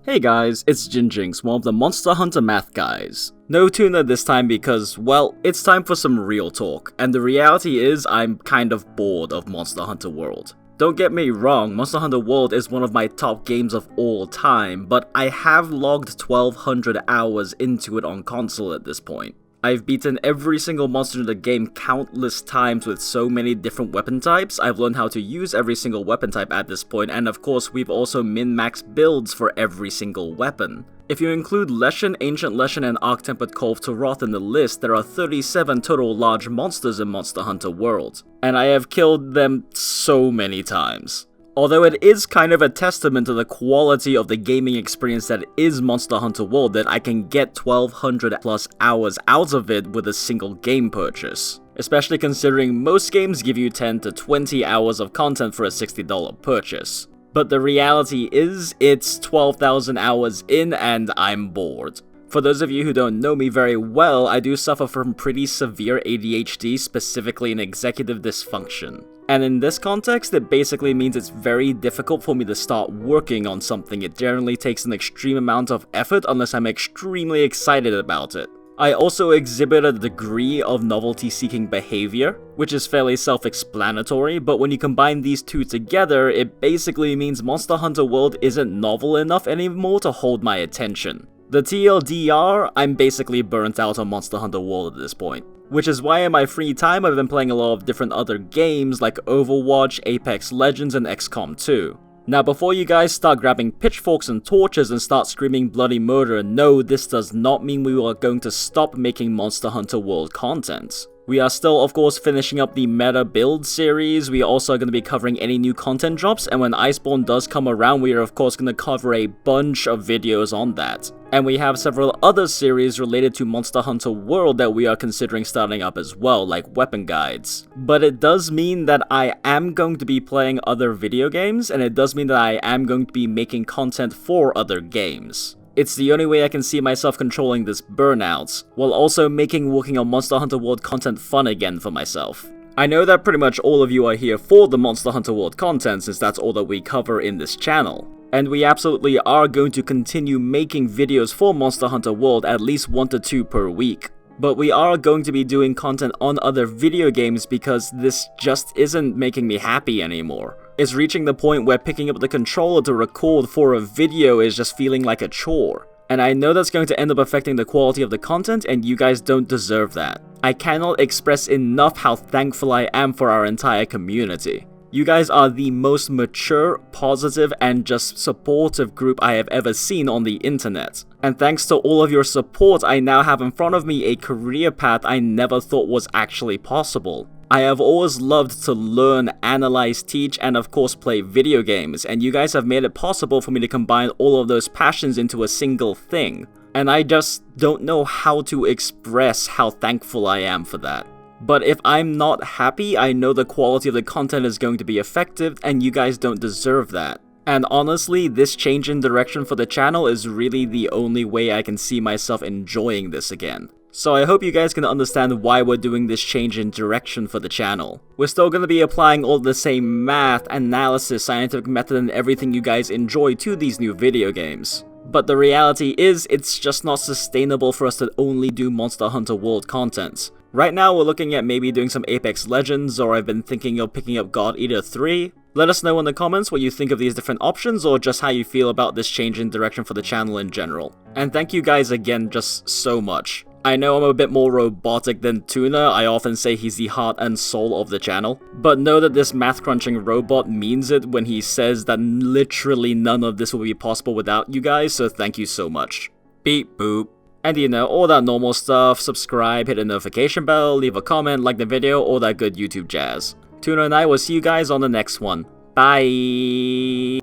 Hey guys, it's JinJinx, one of the Monster Hunter math guys. No tuna this time because, well, it's time for some real talk, and the reality is I'm kind of bored of Monster Hunter World. Don't get me wrong, Monster Hunter World is one of my top games of all time, but I have logged 1200 hours into it on console at this point. I've beaten every single monster in the game countless times with so many different weapon types. I've learned how to use every single weapon type at this point, and of course we've also min-maxed builds for every single weapon. If you include Leshen, Ancient Leshen, and Arc-Tempered Kolv Taroth in the list, there are 37 total large monsters in Monster Hunter World, and I have killed them so many times. Although it is kind of a testament to the quality of the gaming experience that is Monster Hunter World that I can get 1200 plus hours out of it with a single game purchase. Especially considering most games give you 10 to 20 hours of content for a $60 purchase. But the reality is, it's 12,000 hours in and I'm bored. For those of you who don't know me very well, I do suffer from pretty severe ADHD, specifically in executive dysfunction. And in this context, it basically means it's very difficult for me to start working on something. It generally takes an extreme amount of effort unless I'm extremely excited about it. I also exhibit a degree of novelty-seeking behavior, which is fairly self-explanatory, but when you combine these two together, it basically means Monster Hunter World isn't novel enough anymore to hold my attention. The TLDR, I'm basically burnt out on Monster Hunter World at this point. Which is why in my free time I've been playing a lot of different other games like Overwatch, Apex Legends, and XCOM 2. Now before you guys start grabbing pitchforks and torches and start screaming bloody murder, no, this does not mean we are going to stop making Monster Hunter World content. We are still, of course, finishing up the meta build series. We are also going to be covering any new content drops, and when Iceborne does come around, we are of course going to cover a bunch of videos on that. And we have several other series related to Monster Hunter World that we are considering starting up as well, like weapon guides. But it does mean that I am going to be playing other video games, and it does mean that I am going to be making content for other games. It's the only way I can see myself controlling this burnout, while also making working on Monster Hunter World content fun again for myself. I know that pretty much all of you are here for the Monster Hunter World content since that's all that we cover in this channel. And we absolutely are going to continue making videos for Monster Hunter World at least 1 to 2 per week. But we are going to be doing content on other video games because this just isn't making me happy anymore. It's reaching the point where picking up the controller to record for a video is just feeling like a chore. And I know that's going to end up affecting the quality of the content, and you guys don't deserve that. I cannot express enough how thankful I am for our entire community. You guys are the most mature, positive, and just supportive group I have ever seen on the internet. And thanks to all of your support, I now have in front of me a career path I never thought was actually possible. I have always loved to learn, analyze, teach, and of course play video games, and you guys have made it possible for me to combine all of those passions into a single thing. And I just don't know how to express how thankful I am for that. But if I'm not happy, I know the quality of the content is going to be effective, and you guys don't deserve that. And honestly, this change in direction for the channel is really the only way I can see myself enjoying this again. So I hope you guys can understand why we're doing this change in direction for the channel. We're still going to be applying all the same math, analysis, scientific method, and everything you guys enjoy to these new video games. But the reality is, it's just not sustainable for us to only do Monster Hunter World content. Right now we're looking at maybe doing some Apex Legends, or I've been thinking of picking up God Eater 3. Let us know in the comments what you think of these different options, or just how you feel about this change in direction for the channel in general. And thank you guys again just so much. I know I'm a bit more robotic than Tuna, I often say he's the heart and soul of the channel, but know that this math crunching robot means it when he says that literally none of this will be possible without you guys, so thank you so much. Beep boop. And you know, all that normal stuff, subscribe, hit the notification bell, leave a comment, like the video, all that good YouTube jazz. Tuna and I will see you guys on the next one. Bye!